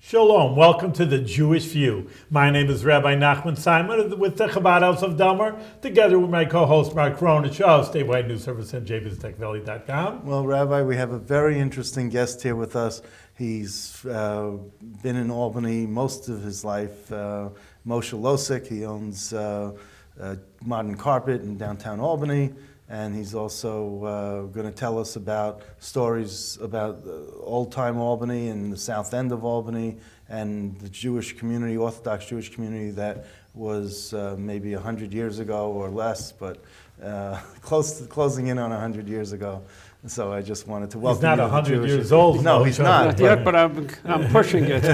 Shalom, welcome to the Jewish View. My name is Rabbi Nachman Simon with the Chabad House of Delmar, together with my co-host Mark Kronich of Statewide News Service and jbiztechvalley.com. Well, Rabbi, we have a very interesting guest here with us. He's been in Albany most of his life. Moshe Losice, he owns Modern Carpet in downtown Albany, and he's also going to tell us about stories about old-time Albany and the south end of Albany and the Jewish community, Orthodox Jewish community that was maybe 100 years ago or less, but closing in on 100 years ago. So I just wanted to welcome you. He's not 100 years old. No, he's not. Not yet, but I'm pushing it.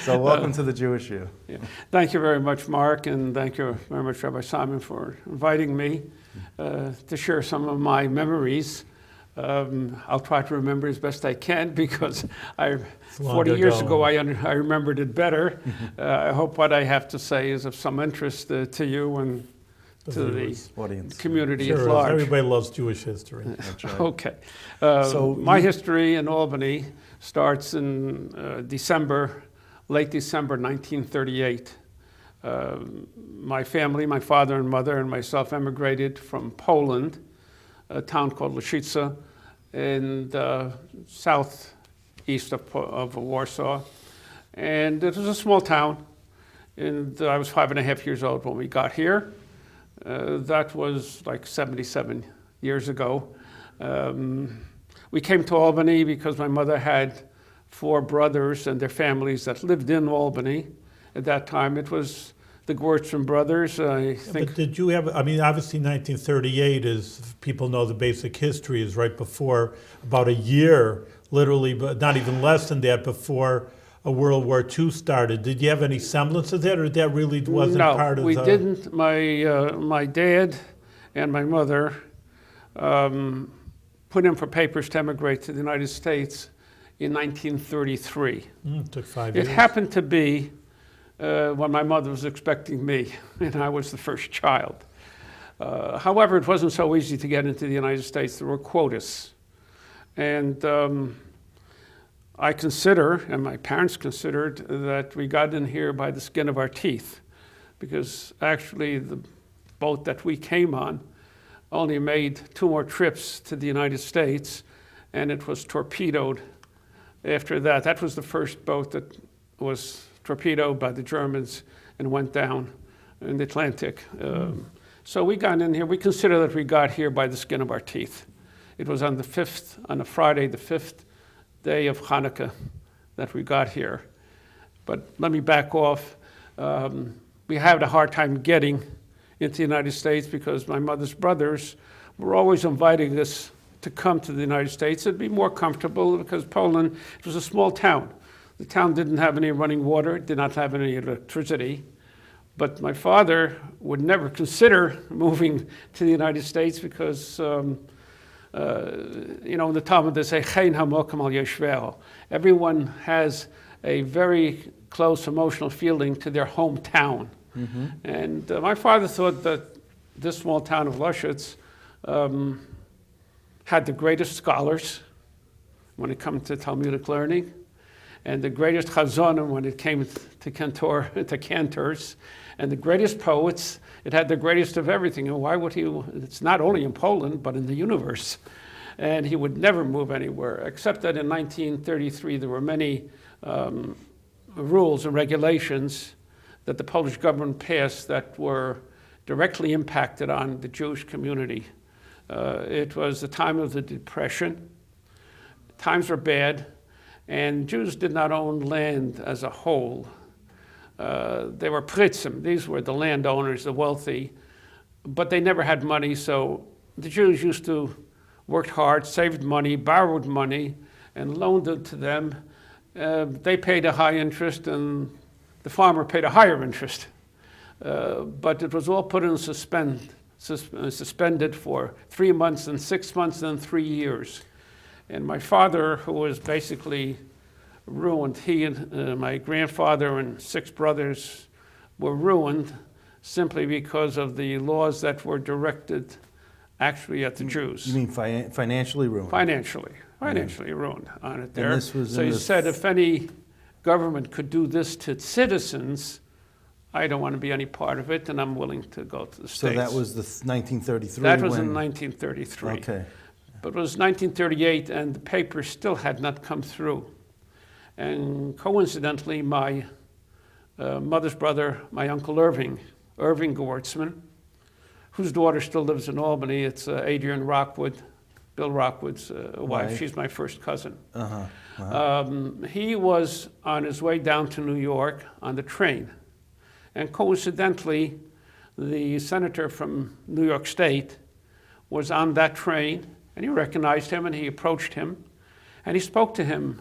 So welcome to the Jewish View. Yeah. Thank you very much, Mark, and thank you very much, Rabbi Simon, for inviting me to share some of my memories. I'll try to remember as best I can because 40 years ago I remembered it better. I hope what I have to say is of some interest to you and to the audience, community at Sure, large. everybody loves Jewish history. That's right. Okay. So my history in Albany starts in late December 1938. My family, my father and mother and myself emigrated from Poland, a town called Losice in the southeast of Warsaw. And it was a small town, and I was 5.5 years old when we got here. That was like 77 years ago. We came to Albany because my mother had 4 brothers and their families that lived in Albany. At that time, it was the Gewurtzman brothers, I think. But did you have, obviously 1938 is, people know the basic history, is right before, about a year, literally, but not even less than that, before World War II started. Did you have any semblance of that, or that really wasn't part of No, we didn't. My dad and my mother put in for papers to emigrate to the United States in 1933. It took 5 years. It happened to be when my mother was expecting me, and I was the first child. However, it wasn't so easy to get into the United States. There were quotas. And I consider, and my parents considered, that we got in here by the skin of our teeth, because actually the boat that we came on only made 2 more trips to the United States, and it was torpedoed after that. That was the first boat that was torpedoed by the Germans and went down in the Atlantic. So we got in here. We consider that we got here by the skin of our teeth. It was on a Friday, the 5th day of Hanukkah, that we got here. But let me back off. We had a hard time getting into the United States because my mother's brothers were always inviting us to come to the United States. It'd be more comfortable because Poland, it was a small town. The town didn't have any running water, did not have any electricity. But my father would never consider moving to the United States because in the Talmud they say, "Chein hamokem al yeshveho." Everyone has a very close emotional feeling to their hometown. Mm-hmm. And my father thought that this small town of Losice had the greatest scholars when it comes to Talmudic learning, and the greatest chazonim when it came to cantors, and the greatest poets. It had the greatest of everything. And why would he? It's not only in Poland, but in the universe. And he would never move anywhere, except that in 1933 there were many rules and regulations that the Polish government passed that were directly impacted on the Jewish community. It was the time of the Depression. Times were bad, and Jews did not own land as a whole. They were pritzim. These were the landowners, the wealthy, but they never had money, so the Jews used to work hard, saved money, borrowed money, and loaned it to them. They paid a high interest, and the farmer paid a higher interest. But it was all put in suspended for 3 months and 6 months and 3 years. And my father, who was basically ruined, he and my grandfather and 6 brothers were ruined simply because of the laws that were directed actually at the Jews. You mean financially ruined? Financially ruined on it there. And this was so he said if any government could do this to its citizens, I don't want to be any part of it, and I'm willing to go to the So States. that was the 1933? That was in when- 1933. Okay. But it was 1938, and the papers still had not come through. And coincidentally, my mother's brother, my Uncle Irving Gewurtzman, whose daughter still lives in Albany, it's Adrian Rockwood, Bill Rockwood's wife. Right. She's my first cousin. Uh-huh. He was on his way down to New York on the train. And coincidentally, the senator from New York State was on that train, and he recognized him, and he approached him, and he spoke to him.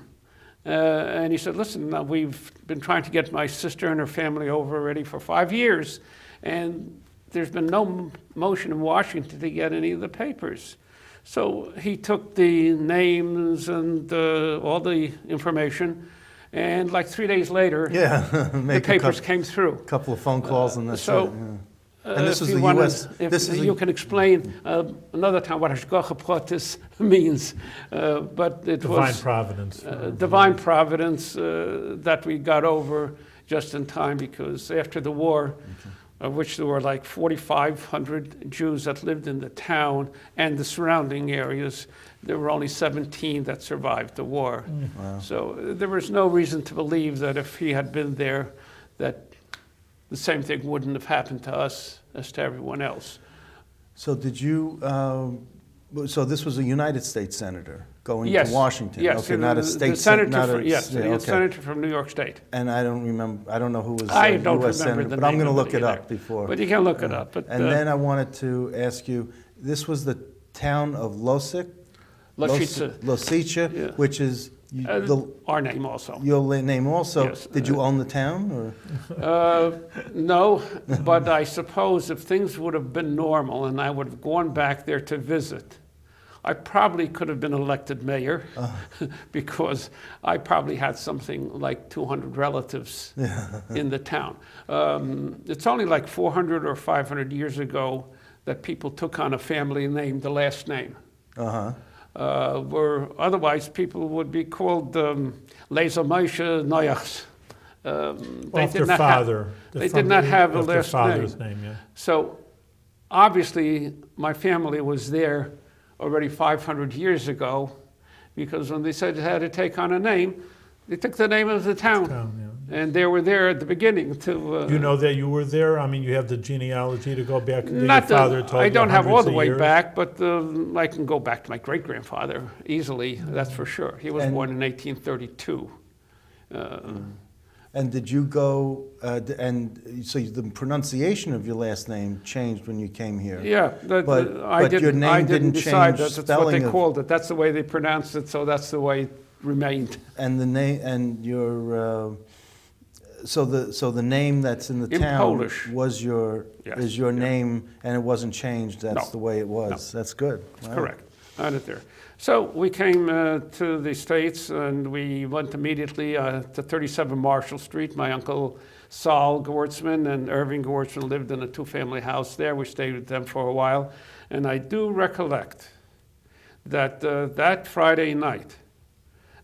And he said, listen, we've been trying to get my sister and her family over already for 5 years, and there's been no motion in Washington to get any of the papers. So he took the names and all the information, and like 3 days later, Yeah, the make papers came through. a couple of phone calls and that's so, it. Yeah. And this if was you the wanted- U.S. If this is you can explain another time what hashgacha pratis means, but it Divine was providence. divine providence that we got over just in time, because after the war, of which there were like 4,500 Jews that lived in the town and the surrounding areas, there were only 17 that survived the war. Wow. So there was no reason to believe that if he had been there, that the same thing wouldn't have happened to us as to everyone else. So did you? So this was a United States senator going Yes. to Washington. Yes, Okay, not a state the senator. not a, Yes, yeah, the okay. senator from New York State. And I don't remember. I don't know who was I don't U.S. remember senator, the but I'm name going to of look it it either. up before. But you can look it up. But And then I wanted to ask you. This was the town of Losice. Losice. Losice, Yeah. which is our name also. your name also. Yes, Did you own the town? Or? No, but I suppose if things would have been normal and I would have gone back there to visit, I probably could have been elected mayor because I probably had something like 200 relatives in the town. It's only like 400 or 500 years ago that people took on a family name, the last name. Where otherwise people would be called Lezer Moshe Noyachs. After father. They did not have a after last father's name. name, yeah. So obviously my family was there already 500 years ago, because when they said they had to take on a name, they took the name of the town. And they were there at the beginning to... Do you know that you were there? I mean, you have the genealogy to go back. Not your father that, told I you don't have all hundreds the of way years. back, but I can go back to my great-grandfather easily, that's for sure. He was And- born in 1832. And did you go? And so the pronunciation of your last name changed when you came here. Yeah, But your name I didn't didn't decide change that. That's what spelling they of- called it. That's the way they pronounced it, so that's the way it remained. And the name and your so the name that's in the In town Polish. was your Yes, is your yeah. name, and it wasn't changed. That's No, the way it was. That's good. Wow. Correct. I had it there. So we came to the States, and we went immediately to 37 Marshall Street. My uncle Saul Gewurtzman and Irving Gewurtzman lived in a two-family house there. We stayed with them for a while. And I do recollect that that Friday night,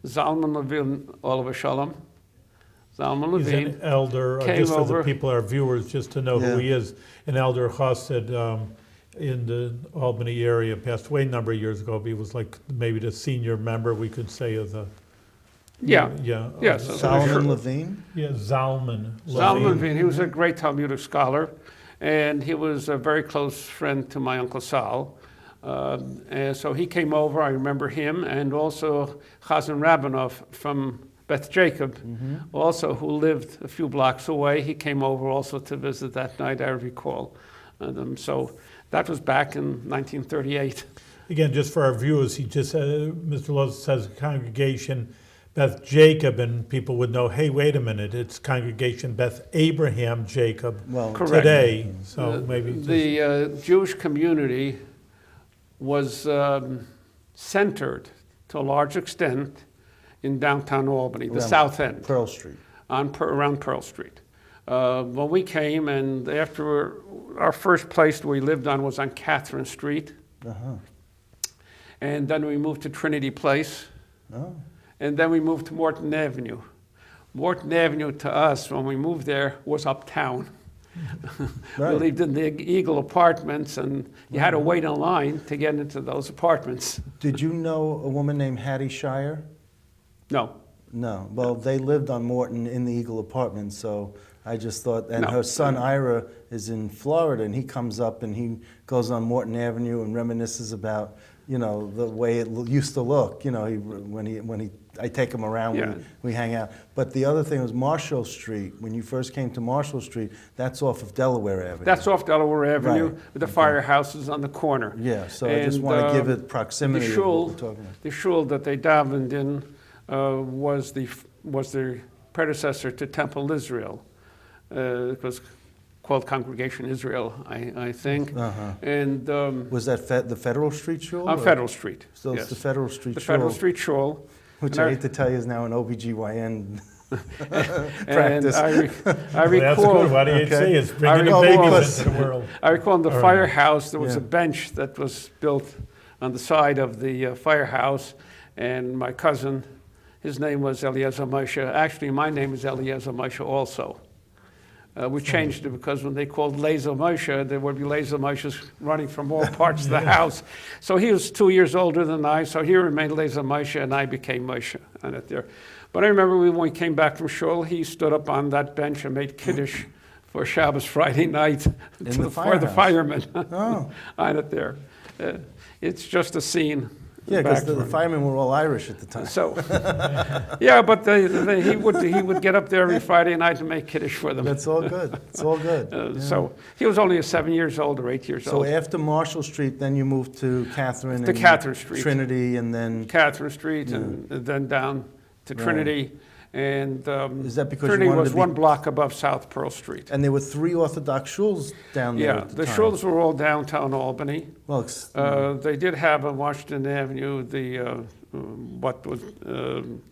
Zalman Levin, Oliver Shalom, Zalman He's Levin, an elder, came just for the over. people, our viewers, just to know Yeah. who he is. An elder chassid in the Albany area, passed away a number of years ago. But he was like maybe the senior member, we could say, of the... Yeah. Yeah. Yes. of the- Solomon Sure. Levine. Yeah, Zalman. Zalman Levine. Levin, he was a great Talmudic scholar, and he was a very close friend to my Uncle Sal. And so he came over, I remember him, and also Chazan Rabinov from Beth Jacob, also who lived a few blocks away. He came over also to visit that night, I recall. So that was back in 1938. Again, just for our viewers, he just Mr. Losice says congregation Beth Jacob, and people would know, hey, wait a minute, it's congregation Beth Abraham Jacob Well, Correct. today. So maybe just, The Jewish community was centered to a large extent in downtown Albany, the Around south end, Pearl Street. around Pearl Street. When we came, and after our first place we lived on was on Catherine Street, and then we moved to Trinity Place, Oh. and then we moved to Morton Avenue. Morton Avenue to us, when we moved there, was uptown. We Right. lived in the Eagle Apartments, and you had to wait in line to get into those apartments. Did you know a woman named Hattie Shire? No, No. Well, they lived on Morton in the Eagle Apartments, so I just thought, and No. her son Ira is in Florida, and he comes up and he goes on Morton Avenue and reminisces about, you know, the way it used to look. You know, I take him around, Yeah. we hang out. But the other thing was Marshall Street. When you first came to Marshall Street, that's off of Delaware Avenue. that's off Delaware Avenue. Right. With the firehouse is on the corner. Yeah, so I just And, want to give it proximity the of what shul, we're talking about. the shul that they davened in was the predecessor to Temple Israel. It was called Congregation Israel, I think. Uh-huh. And Was that the Federal Street Shul? on or- Federal Street. So yes. it's the Federal Street The Shul. Federal Street Shul. Which And I hate to tell you is now an OBGYN And practice. I Well, that's recall, good. Why do you Okay. say it's bringing I the recall- babies into the world? I recall in the All right. firehouse, there was Yeah. a bench that was built on the side of the firehouse, and my cousin, his name was Eliezer Moshe. Actually, my name is Eliezer Moshe also. We changed it because when they called Laser Moshe, there would be Laser Moshes running from all parts of the house. So he was 2 years older than I, so he remained Laser Moshe, and I became Moshe on it there. But I remember when we came back from shul, he stood up on that bench and made Kiddush for Shabbos Friday night the for the firehouse? firemen Oh. on it there. It's just a scene. Yeah, because the background. firemen were all Irish at the time. So, yeah, but he would get up there every Friday night and make Kiddush for them. That's all good. It's all good. Yeah. So he was only 7 years old or 8 years So old. after Marshall Street, then you moved to Catherine To and Catherine Street. Trinity, and then Catherine Street and then down to Right. Trinity. And Is that because you Trinity wanted was to be- one block above South Pearl Street. and there were 3 Orthodox shuls down there. Yeah, at the time. shuls were all downtown Albany. Well, They did have on Washington Avenue what was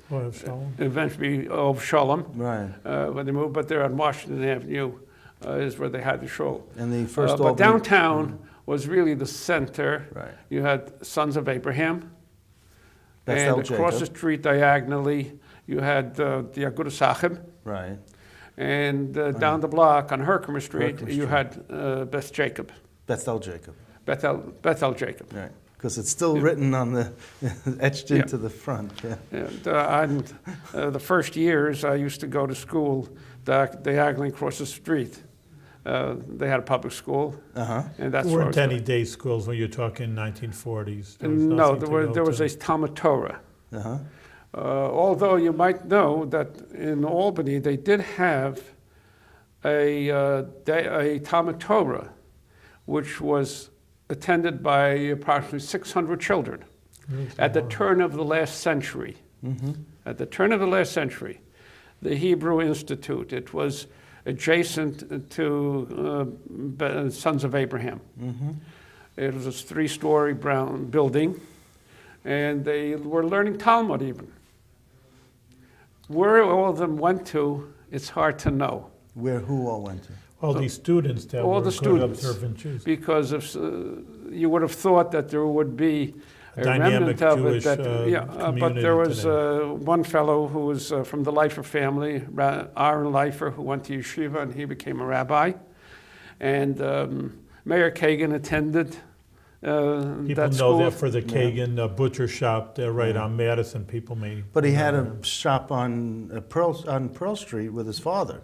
Boy, Shalom. eventually of Shalom right. when they moved, but there on Washington Avenue is where they had the shul. And the first But Albany- downtown was really the center. Right. You had Sons of Abraham, Beth and El across the Jacob. street diagonally you had the Agudah Sachib, Right. and down the block on Herkimer Street Herkimer you Street. had Beth Jacob, Beth El Jacob. Bethel Jacob. Right. Because it's still written on the, etched Yeah. into the front. Yeah. And the first years I used to go to school diagonally across the street. They had a public school, Uh-huh. and that's There where I weren't was any day schools when you're talking 1940s. There was No, nothing there, to go there was to. a Talmud Torah. Uh-huh. Although you might know that in Albany they did have a Talmud Torah, which was attended by approximately 600 children at the turn of the last century. Mm-hmm. At the turn of the last century, the Hebrew Institute, it was adjacent to Sons of Abraham. Mm-hmm. It was a 3-story brown building, and they were learning Talmud even. Where all of them went to, it's hard to know. Who all went to? All these students that All were the good students, observant Jews. because of, you would have thought that there would be a Dynamic remnant of Jewish, it. But community there was today. one fellow who was from the Leifer family, Aaron Leifer, who went to yeshiva, and he became a rabbi. And Mayor Kagan attended People that know school. that for the Kagan butcher shop there right Yeah. on Madison. People may. But he had a shop on Pearl Street with his father.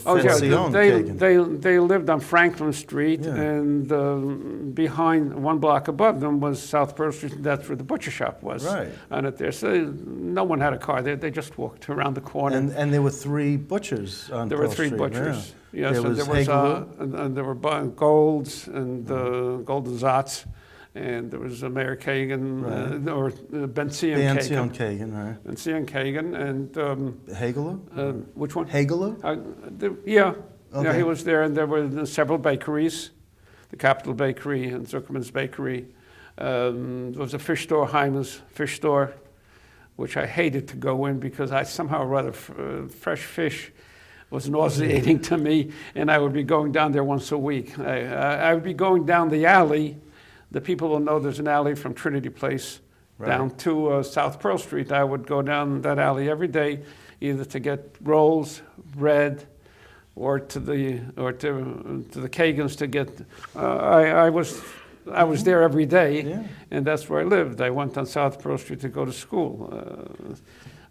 Oh, yeah, Sion they Kagan. they lived on Franklin Street, Yeah. and behind, one block above them was South Pearl Street, and that's where the butcher shop was. Right. On it there. So no one had a car there, they just walked around the corner. And there were 3 butchers on There Pearl were 3 Street, butchers. Yeah. Yes, There and was there was, Hageloo. and there were Golds and Golden Zotz, and there was Mayor Kagan, or Ben Sion Ben Sion Kagan. Kagan, right. Ben Sion Kagan, and Hageloo? which one? Hageloo? Yeah, Okay. he was there, and there were several bakeries, the Capitol Bakery and Zuckerman's Bakery. There was a fish store, Hyman's Fish Store, which I hated to go in because I somehow rather fresh fish was nauseating to me, and I would be going down there once a week. I would be going down the alley. The people will know there's an alley from Trinity Place Right. down to South Pearl Street. I would go down that alley every day either to get rolls, bread, or to the Kagans to get. I was there every day, Yeah. and that's where I lived. I went on South Pearl Street to go to school.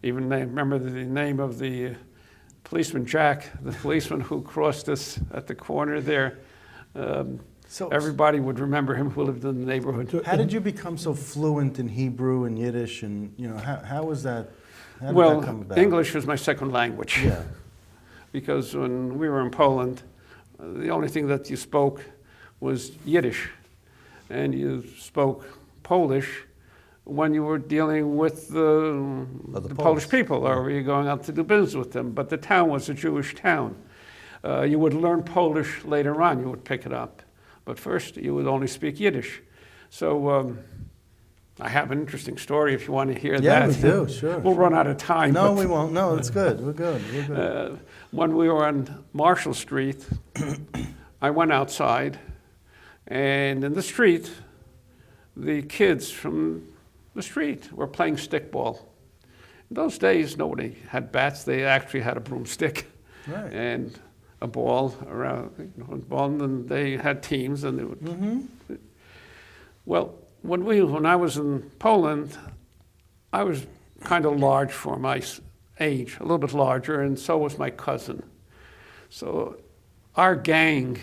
Even I remember the name of the policeman, Jack, the policeman who crossed us at the corner there. So Everybody would remember him who lived in the neighborhood. how did you become so fluent in Hebrew and Yiddish, and how was that? How did that come about? English was my second language. Yeah. Because when we were in Poland, the only thing that you spoke was Yiddish, and you spoke Polish when you were dealing with the Polish people, or you were going out to do business with them. But the town was a Jewish town. You would learn Polish later on, you would pick it up. But first, you would only speak Yiddish. So I have an interesting story if you want to hear that. Yeah, we do, sure. We'll run out of time. No, but, we won't. No, it's good. We're good. We're good. when we were on Marshall Street, I went outside, and in the street, the kids from the street were playing stickball. In those days, nobody had bats. They actually had a broomstick Right. and a ball around, a ball, and then they had teams, and they would. Mm-hmm. Well, when I was in Poland, I was kind of large for my age, a little bit larger, and so was my cousin. So our gang,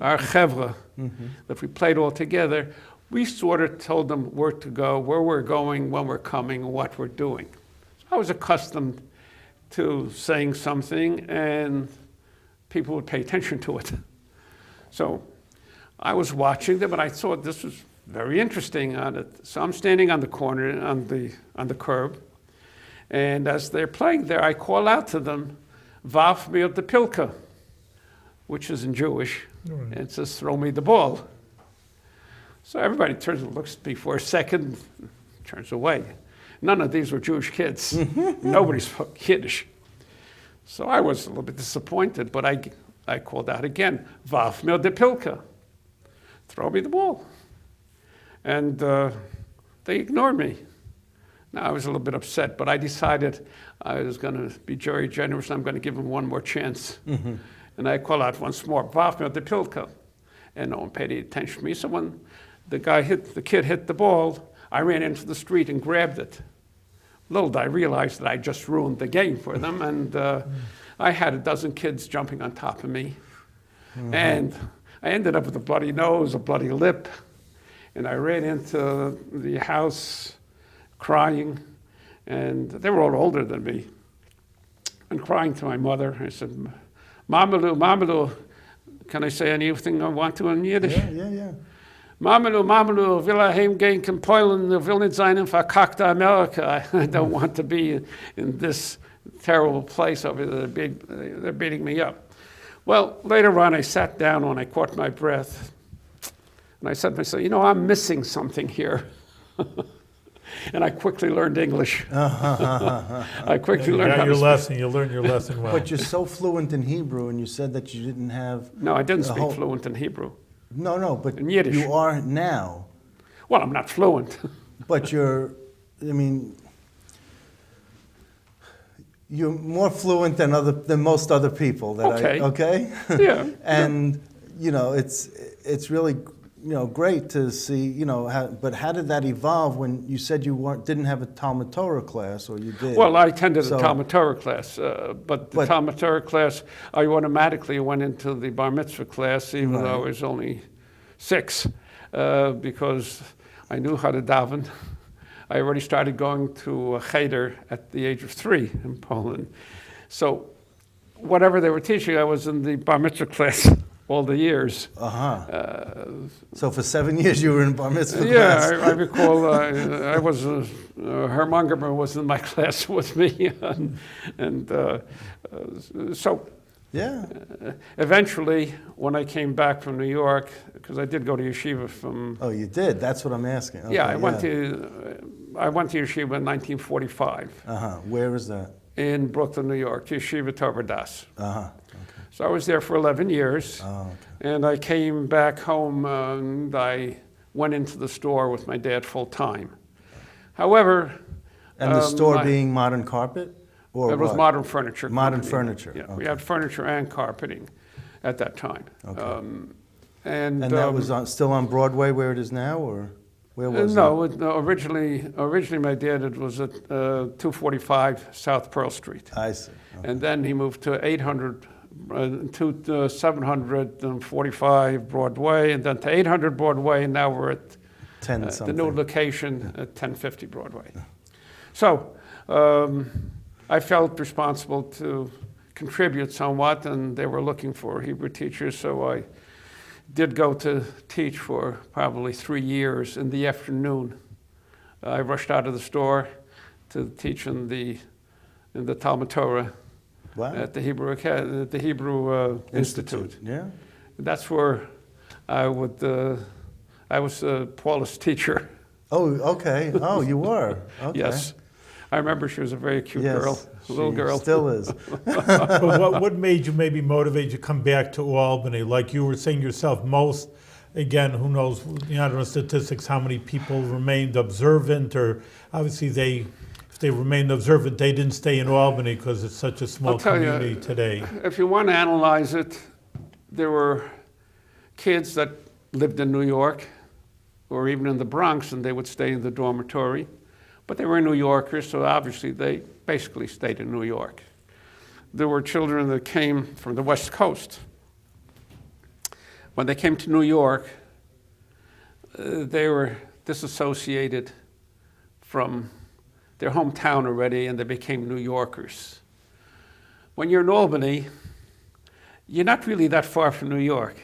our chevra, that we played all together, we sort of told them where to go, where we're going, when we're coming, what we're doing. So I was accustomed to saying something, and people would pay attention to it. So I was watching them, and I thought this was very interesting on it. So I'm standing on the corner, on the curb, and as they're playing there, I call out to them, "Vaf mir de pilka," which is in Jewish, and it says, "Throw me the ball." So everybody turns and looks at me for a second, turns away. None of these were Jewish kids. Nobody spoke Yiddish. So I was a little bit disappointed, but I called out again, "Vaf mir de pilka," throw me the ball. And they ignored me. Now I was a little bit upset, but I decided I was going to be very generous. I'm going to give them one more chance. And I call out once more, "Vaf mir de pilka," and no one paid any attention to me. So when the kid hit the ball, I ran into the street and grabbed it. Little did I realize that I just ruined the game for them, and I had a dozen kids jumping on top of me. And I ended up with a bloody nose, a bloody lip, and I ran into the house crying, and they were all older than me, and crying to my mother. I said, "Mamalu, Mamalu, can I say anything I want to in Yiddish?" Yeah. Mamalu, Mamalu, will I heimgehen in Poland, will nicht sein in verkackte America. I don't want to be in this terrible place over there. They're beating me up. Well, later on, I sat down when I caught my breath, and I said to myself, I'm missing something here. And I quickly learned English. I quickly learned how to speak. You learned your lesson well. But you're so fluent in Hebrew, and you said that you didn't have. No, I didn't speak fluent in Hebrew. No, but In Yiddish. you are now. Well, I'm not fluent. But you're more fluent than most other people. Okay. Yeah. And it's really great to see but how did that evolve when you said you didn't have a Talmud Torah class, or you did? Well, I attended a Talmud Torah class, but the Talmud Torah class, I automatically went into the Bar Mitzvah class, even though I was only 6, because I knew how to daven. I already started going to a cheder at the age of 3 in Poland. So whatever they were teaching, I was in the Bar Mitzvah class all the years. So for 7 years you were in Bar Mitzvah class. Yeah, I recall I was, Hermangerman was in my class with me. So Yeah. Eventually, when I came back from New York, because I did go to yeshiva from... Oh, you did? That's what I'm asking. Okay, I went to yeshiva in 1945. Where is that? In Brooklyn, New York, Yeshiva Torah Das. Okay. So I was there for 11 years, and I came back home, and I went into the store with my dad full time. However... And the store being Modern Carpet? Or it was what? Modern Furniture Modern Company. Furniture, Yeah, okay. we had furniture and carpeting at that time. Okay. And that was still on Broadway where it is now, or where was no, originally my dad, it was at 245 South Pearl Street. I see. Okay. And then he moved to 745 Broadway, and then to 800 Broadway, and now we're at 10 the something. new location at 1050 Broadway. So I felt responsible to contribute somewhat, and they were looking for Hebrew teachers, so I did go to teach for probably 3 years in the afternoon. I rushed out of the store to teach in the Talmud Torah Wow. at the Hebrew Institute. Yeah. That's where I was Paula's teacher. Oh, okay. Oh, you were. Okay. Yes. I remember she was a very cute Yes, girl, a little she girl. Still is. But what made you maybe motivate you to come back to Albany? Like you were saying yourself, most, again, who knows, I don't know statistics, how many people remained observant, or obviously if they remained observant, they didn't stay in Albany because it's such a small I'll tell you, community today. If you want to analyze it, there were kids that lived in New York or even in the Bronx, and they would stay in the dormitory. But they were New Yorkers, so obviously they basically stayed in New York. There were children that came from the West Coast. When they came to New York, they were disassociated from their hometown already, and they became New Yorkers. When you're in Albany, you're not really that far from New York.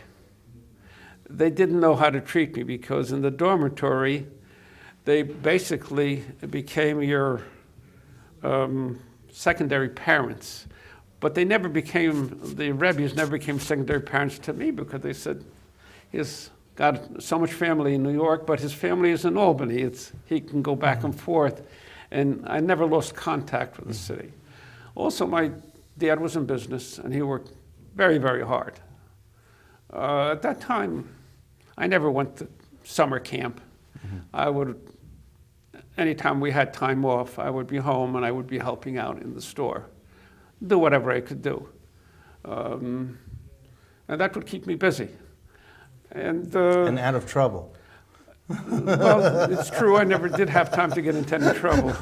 They didn't know how to treat me because in the dormitory, they basically became your secondary parents. But they never became, the Rebbe's never became secondary parents to me because they said, he's got so much family in New York, but his family is in Albany. He can go back and forth. And I never lost contact with the city. Also, my dad was in business, and he worked very, very hard. At that time, I never went to summer camp. Anytime we had time off, I would be home and I would be helping out in the store, do whatever I could do. And that would keep me busy. And out of trouble. well, it's true, I never did have time to get into any trouble.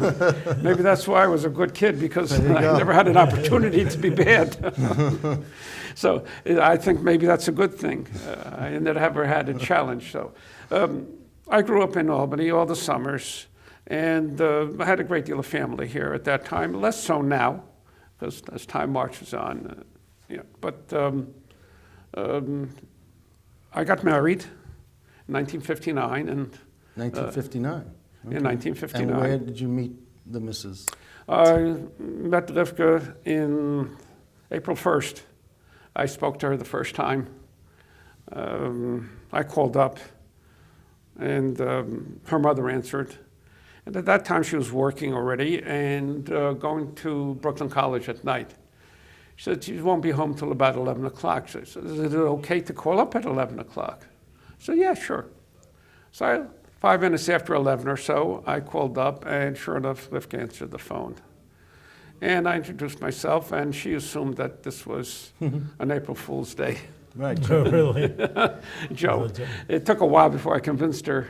Maybe that's why I was a good kid, because I never had an opportunity to be bad. So I think maybe that's a good thing. I never had a challenge. So I grew up in Albany all the summers, and I had a great deal of family here at that time, less so now, because as time marches on. But I got married in 1959, and 1959. in 1959. And where did you meet the missus? I met Rivka in April 1st. I spoke to her the first time. I called up, and her mother answered. And at that time, she was working already and going to Brooklyn College at night. She said, she won't be home till about 11 o'clock. So I said, is it okay to call up at 11 o'clock? So yeah, sure. So 5 minutes after 11 or so, I called up, and sure enough, Rivka answered the phone. And I introduced myself, and she assumed that this was an April Fool's Day Right. Oh, really? joke. It took a while before I convinced her.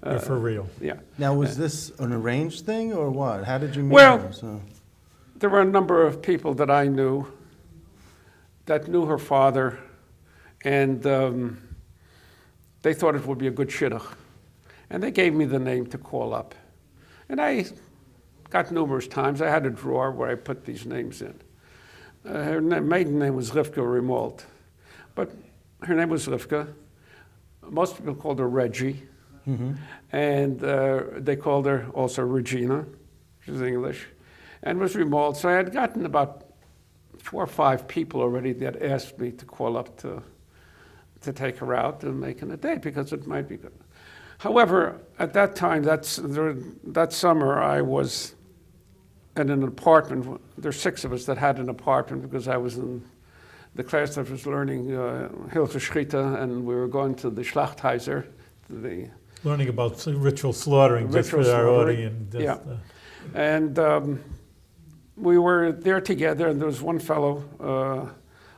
You're for real. Yeah. Now, was this an arranged thing or what? How did you meet Well, her? So, there were a number of people that I knew that knew her father, and they thought it would be a good shidduch. And they gave me the name to call up. And I got numerous times. I had a drawer where I put these names in. Her maiden name was Rivka Rimalt. But her name was Rivka. Most people called her Reggie. And they called her also Regina, which is English, and was Rimalt. So I had gotten about 4 or 5 people already that asked me to call up to take her out and making a date because it might be good. However, at that time, that summer, I was in an apartment. There's 6 of us that had an apartment because I was in the class that was learning Hilfe Schritte, and we were going to the Schlachtheiser. Learning about ritual slaughtering, just for our audience. Yeah. And we were there together, and there was one fellow,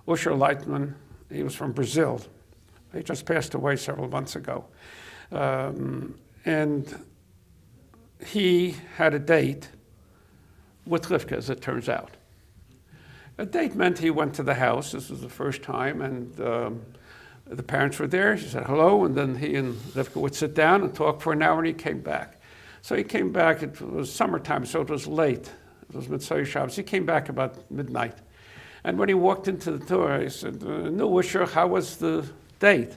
Usher Leitman. He was from Brazil. He just passed away several months ago. And he had a date with Rivka, as it turns out. A date meant he went to the house. This was the first time, and the parents were there. She said hello, and then he and Rivka would sit down and talk for an hour, and he came back. So he came back, it was summertime, so it was late. It was Mitzvah Shabbos. He came back about midnight. And when he walked into the door, I said, no, sure, how was the date?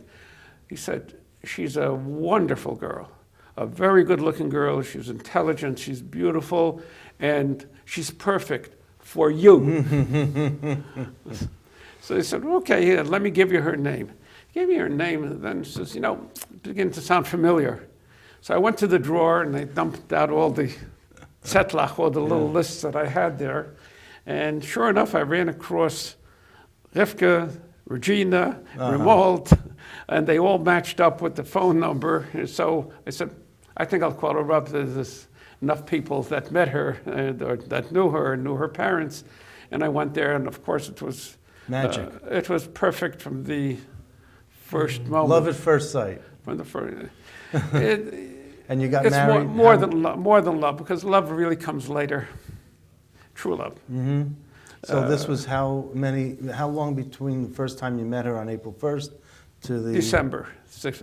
He said, she's a wonderful girl, a very good-looking girl. She's intelligent, she's beautiful, and she's perfect for you. So he said, okay, here, let me give you her name. He gave me her name, and then he says, beginning to sound familiar. So I went to the drawer, and I dumped out all the zettlach, all the little lists that I had there. And sure enough, I ran across Rivka, Regina, Remold, and they all matched up with the phone number. And so I said, I think I'll call her up. There's enough people that met her, or that knew her parents. And I went there, and of course it was magic. It was perfect from the first moment. Love at first sight. From the first. And you got It's married. more than love, because love really comes later. True love. Mm-hmm. So this was how long between the first time you met her on April 1st to the December.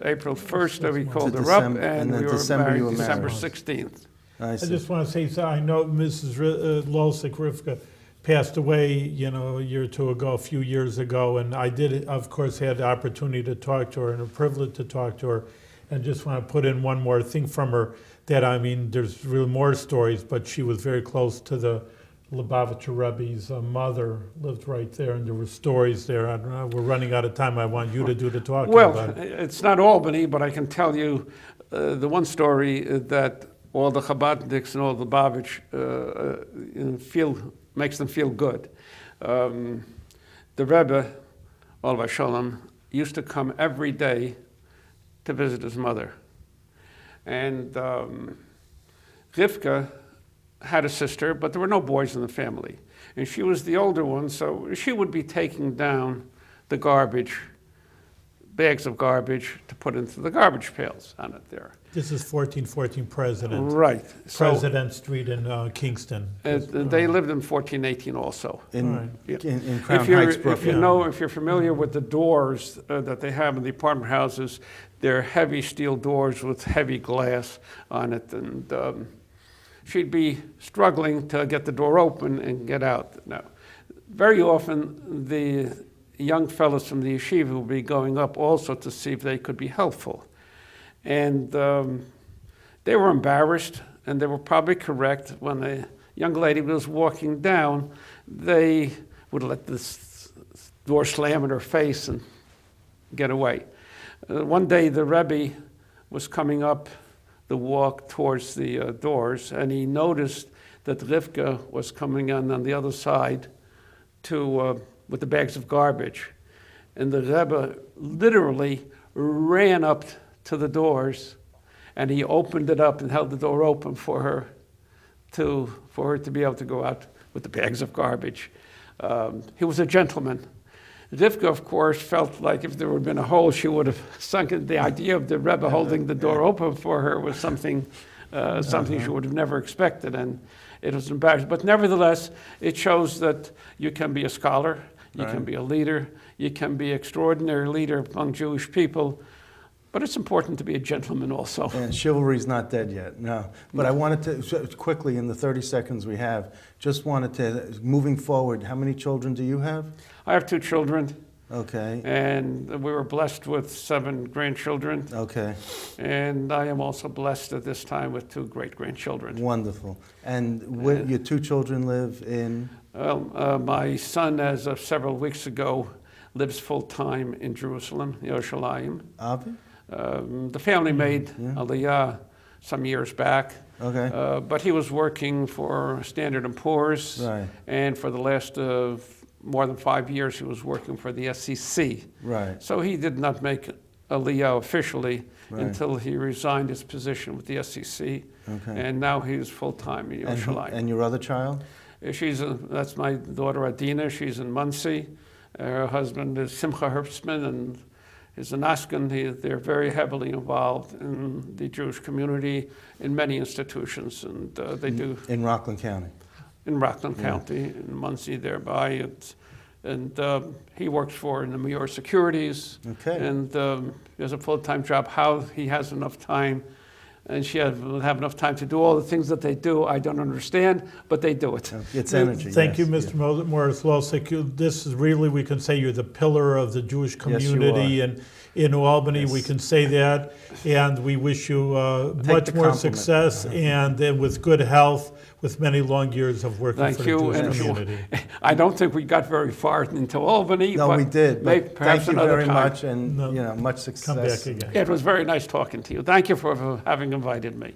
April 1st, we called her December, up, and then we were December married you were December married. 16th. I I see. just want to say, so I know Mrs. Losice, Rivka, passed away, a year or two ago, a few years ago, and I did, of course, had the opportunity to talk to her and a privilege to talk to her, and just want to put in one more thing from her, that, there's really more stories, but she was very close to the Lubavitcher Rebbe's mother, lived right there, and there were stories there. I don't know, we're running out of time. I want you to do the talking about it. It's not Albany, but I can tell you the one story that all the Chabadniks and all the Lubavitch makes them feel good. The Rebbe, Olav Shalom, used to come every day to visit his mother. And Rivka had a sister, but there were no boys in the family. And she was the older one, so she would be taking down the garbage, bags of garbage, to put into the garbage pails on it there. This is 1414 President. Right. President Street in Kingston. They lived in 1418 also. In Yeah. in Crown Heights, Brooklyn. If you're familiar with the doors that they have in the apartment houses, they're heavy steel doors with heavy glass on it, and she'd be struggling to get the door open and get out. Now, very often the young fellows from the yeshiva would be going up also to see if they could be helpful. And they were embarrassed, and they were probably correct. When a young lady was walking down, they would let this door slam in her face and get away. One day the Rebbe was coming up the walk towards the doors, and he noticed that Rivka was coming on the other side with the bags of garbage. And the Rebbe literally ran up to the doors, and he opened it up and held the door open for her to be able to go out with the bags of garbage. He was a gentleman. Rivka, of course, felt like if there had been a hole, she would have sunk in. The idea of the Rebbe holding the door open for her was something she would have never expected, and it was embarrassing. But nevertheless, it shows that you can be a scholar, you can be a leader, you can be an extraordinary leader among Jewish people, but it's important to be a gentleman also. And chivalry's not dead yet, no. But I wanted to, quickly, in the 30 seconds we have, moving forward, how many children do you have? I have 2 children. Okay. And we were blessed with 7 grandchildren. Okay. And I am also blessed at this time with 2 great-grandchildren. Wonderful. And where your 2 children live in? Well, my son, as of several weeks ago, lives full-time in Jerusalem, Yerushalayim. Avi? The family made Aliyah some years back. Okay. But he was working for Standard & Poor's. Right. And for the last more than 5 years, he was working for the SEC. Right. So he did not make Aliyah officially Right. until he resigned his position with the SEC. Okay. And now he's full-time in Yerushalayim. And your other child? That's my daughter Adina. She's in Muncie. Her husband is Simcha Herbstman and is an Ashken. They're very heavily involved in the Jewish community in many institutions, and they do In Rockland County. in Rockland County, in Muncie thereby. And he works for Namur Securities. Okay. And he has a full-time job. How he has enough time, and she have enough time to do all the things that they do, I don't understand, but they do it. It's energy. Thank yes, you, Mr. Morris Losice. This is really, we can say you're the pillar of the Jewish community in Albany. Yes. We can say that, and we wish you Take much the more compliment. success and with good health, with many long years of working Thank for the you. Jewish And community. I don't think we got very far into Albany. No, but we did. maybe But perhaps thank you another very time. much, and No. much success. Come back again. It was very nice talking to you. Thank you for having invited me.